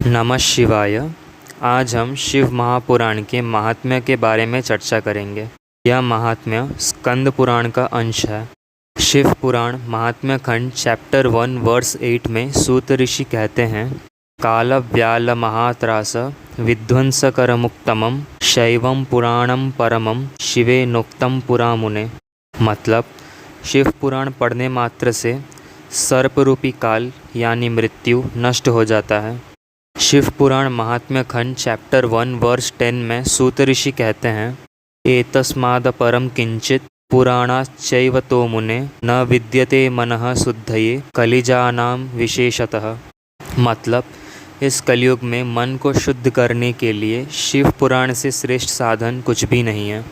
नमः शिवाय। आज हम शिव महापुराण के महात्म्य के बारे में चर्चा करेंगे। यह महात्म्य स्कंद पुराण का अंश है। शिव पुराण महात्म्य खंड चैप्टर 1 वर्स 8 में सूत ऋषि कहते हैं, काल व्याल महात्रास विध्वंसकरमुक्तमं शैवं पुराणं परमं शिवे नोक्तम पुरामुने। मतलब, शिव पुराण पढ़ने मात्र से सर्परूपी काल यानी मृत्यु नष्ट हो जाता है। शिव पुराण महात्म्य खंड चैप्टर 1 वर्स 10 में सूत ऋषि कहते हैं, एतस्माद् परम किंचित पुराणाच्चैव तो मुने न विद्यते मनः शुद्धये कलिजानां विशेषतः। मतलब, इस कलयुग में मन को शुद्ध करने के लिए शिव पुराण से श्रेष्ठ साधन कुछ भी नहीं है।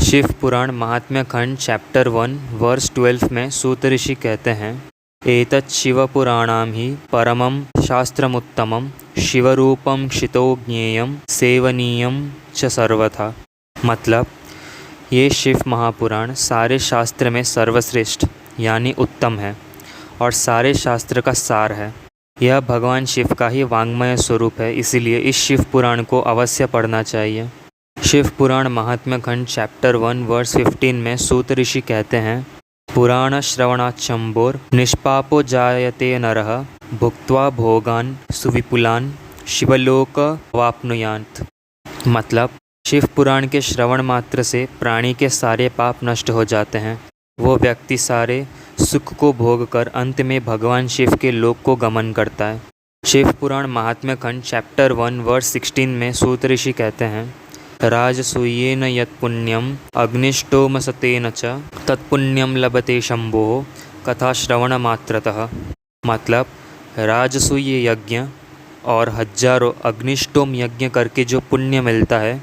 शिव पुराण महात्म्य खंड चैप्टर 1 वर्स 12 में सूत ऋषि कहते हैं, एतत् शिवपुराणं हि परमं शास्त्रमुत्तमं शिवरूपं क्षितो ज्ञेयं सेवनीयं च सर्वथा। मतलब, ये शिव महापुराण सारे शास्त्र में सर्वश्रेष्ठ यानी उत्तम है और सारे शास्त्र का सार है। यह भगवान शिव का ही वांग्मय स्वरूप है, इसीलिए इस शिव पुराण को अवश्य पढ़ना चाहिए। शिव पुराण महात्म्य खंड चैप्टर 1 वर्स 15 में सूत ऋषि कहते हैं, पुराण श्रवणाच्छम्बोर निष्पापो जायते नरः भुक्त्वा भोगान सुविपुलान शिवलोक वाप्नुयात्। मतलब, शिव पुराण के श्रवण मात्र से प्राणी के सारे पाप नष्ट हो जाते हैं। वो व्यक्ति सारे सुख को भोग कर अंत में भगवान शिव के लोक को गमन करता है। शिव पुराण महात्म्य खंड चैप्टर 1 वर्स 16 में सूत ऋषि कहते हैं, राजसूयेन यत्पुण्यम अग्निष्टोमसतेन च तत्पुण्यम लभते शंभोः कथाश्रवण मात्रतः। मतलब, राजसूय यज्ञ और हजारों अग्निष्टोम यज्ञ करके जो पुण्य मिलता है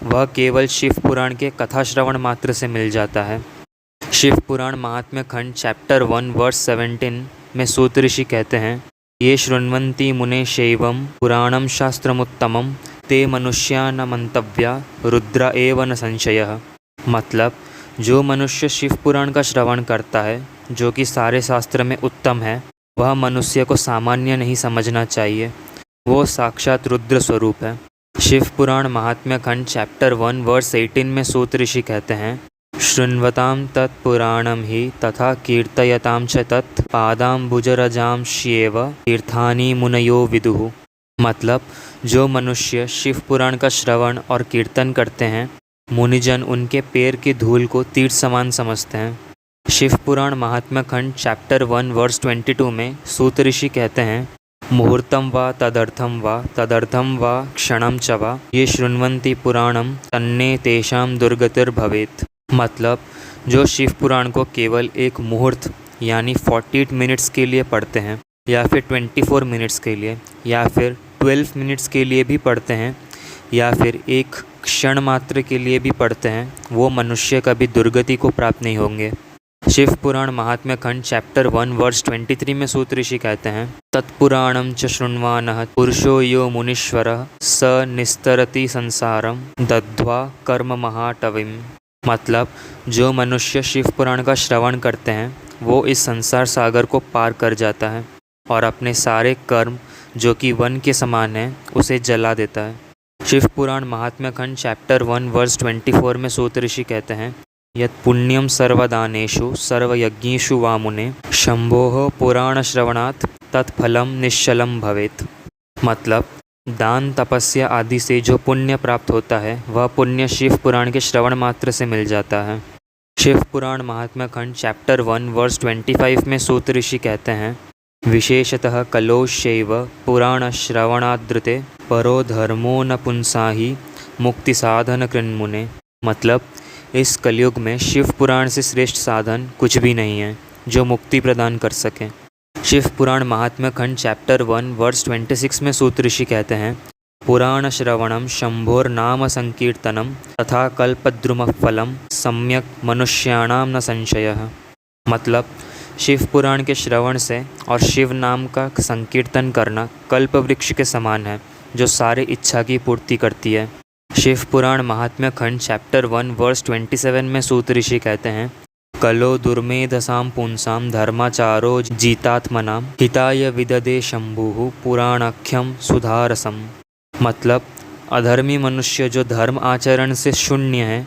वह केवल शिव पुराण के कथा श्रवण मात्र से मिल जाता है। शिव पुराण महात्म्य खंड चैप्टर 1 वर्स 17 में सूत ऋषि कहते हैं, ये शृण्वन्ति मुने शैवं पुराणं शास्त्रमुत्तमं ते मनुष्या न मंतव्या रुद्र एव न संशयः। मतलब, जो मनुष्य शिव पुराण का श्रवण करता है जो कि सारे शास्त्र में उत्तम है, वह मनुष्य को सामान्य नहीं समझना चाहिए। वो साक्षात रुद्र स्वरूप है। शिव पुराण महात्म्य खंड चैप्टर 1 वर्स 18 में सूत ऋषि कहते हैं, शृण्वतां तत्पुराणं हि तथा कीर्तयतां च तत् पादाम्बुजरजांश्येव तीर्थानि मुनयो विदुः। मतलब, जो मनुष्य शिव पुराण का श्रवण और कीर्तन करते हैं, मुनिजन उनके पैर की धूल को तीर्थ समान समझते हैं। शिव पुराण महात्म्य खंड चैप्टर 1 वर्स 22 में सूत ऋषि कहते हैं, मुहूर्तं वा तदर्थं वा क्षणं च वा ये शृण्वन्ति पुराणं तन्ने तेषां दुर्गतिर्भवेत्। मतलब, जो शिव पुराण को केवल एक मुहूर्त यानी 48 मिनट्स के लिए पढ़ते हैं या फिर 24 मिनट्स के लिए या फिर 12 मिनट्स के लिए भी पढ़ते हैं या फिर एक क्षण मात्र के लिए भी पढ़ते हैं, वो मनुष्य कभी दुर्गति को प्राप्त नहीं होंगे। शिव पुराण महात्म्य खंड चैप्टर 1 वर्स 23 में सूत ऋषि कहते हैं, तत्पुराणं च शृण्वानः पुरुषो यो मुनीश्वरः स निस्तरति संसारं दद्ध्वा कर्म महाटवीम्। मतलब, जो मनुष्य शिव पुराण का श्रवण करते हैं वो इस संसार सागर को पार कर जाता है और अपने सारे कर्म जो कि वन के समान है उसे जला देता है। शिव पुराण महात्म्य खंड चैप्टर 1 वर्स 24 में सूत ऋषि कहते हैं, यत् पुण्यम सर्वदानेषु सर्वयज्ञेषु वा मुने शंभोः पुराण श्रवणात् तत्फलम निश्चलम भवेत्। मतलब, दान तपस्या आदि से जो पुण्य प्राप्त होता है वह पुण्य शिव पुराण के श्रवण मात्र से मिल जाता है। शिव पुराण महात्म्य खंड चैप्टर 1 वर्स 25 में सूत ऋषि कहते हैं, विशेषतः कलौशैव पुराण श्रवणादृते परो धर्मो न पुंसाहि मुक्ति साधन कृन्मुने। मतलब, इस कलयुग में शिव पुराण से श्रेष्ठ साधन कुछ भी नहीं है जो मुक्ति प्रदान कर सके। शिव पुराण महात्म्य खंड चैप्टर 1 वर्स 26 में सूत ऋषि कहते हैं, पुराण श्रवणम शंभोर नाम संकीर्तनम तथा कल्पद्रुमफलम सम्यक मनुष्याणां न संशयः। मतलब, शिव पुराण के श्रवण से और शिव नाम का संकीर्तन करना कल्प वृक्ष के समान है जो सारे इच्छा की पूर्ति करती है। शिव पुराण महात्म्य खंड चैप्टर 1 वर्स 27 में सूत ऋषि कहते हैं, कलो दुर्मेधसां पुंसां धर्माचारो जितात्मनां हिताय विददे शंभुः पुराणाख्यम सुधारसम। मतलब अधर्मी मनुष्य जो धर्म आचरण से शून्य है,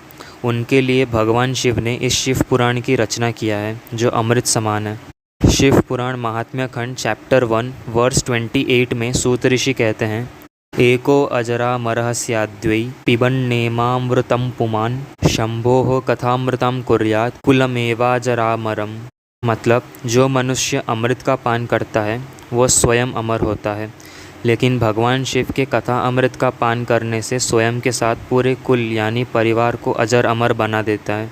उनके लिए भगवान शिव ने इस शिव पुराण की रचना किया है जो अमृत समान है। शिव पुराण महात्म्य खंड चैप्टर 1 वर्स 28 में सूत ऋषि कहते हैं, एको अजरामरः स्याद्वै पिबन्नेमामृतं पुमान् शंभोः कथामृतं कुर्यात् कुलमेवाजरामरम्। मतलब जो मनुष्य अमृत का पान करता है वह स्वयं अमर होता है, लेकिन भगवान शिव के कथा अमृत का पान करने से स्वयं के साथ पूरे कुल यानी परिवार को अजर अमर बना देता है।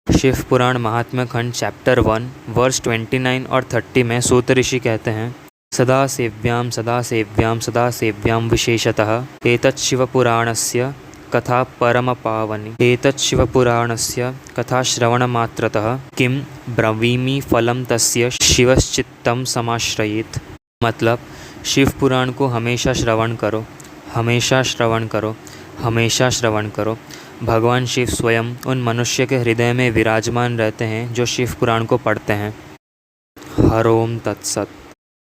शिव पुराण महात्म्य खंड चैप्टर 1 वर्स 29 और 30 में सूत ऋषि कहते हैं, सदा सेव्यां विशेषतः एतत् शिवपुराणस्य कथा परमपावनी। एतत् शिवपुराणस्य कथा श्रवणमात्रतः किं ब्रवीमि फलं तस्य शिवश्चित्तं समाश्रयेत्। मतलब शिव पुराण को हमेशा श्रवण करो, हमेशा श्रवण करो, हमेशा श्रवण करो। भगवान शिव स्वयं उन मनुष्य के हृदय में विराजमान रहते हैं जो शिव पुराण को पढ़ते हैं। हर ओम तत्सत।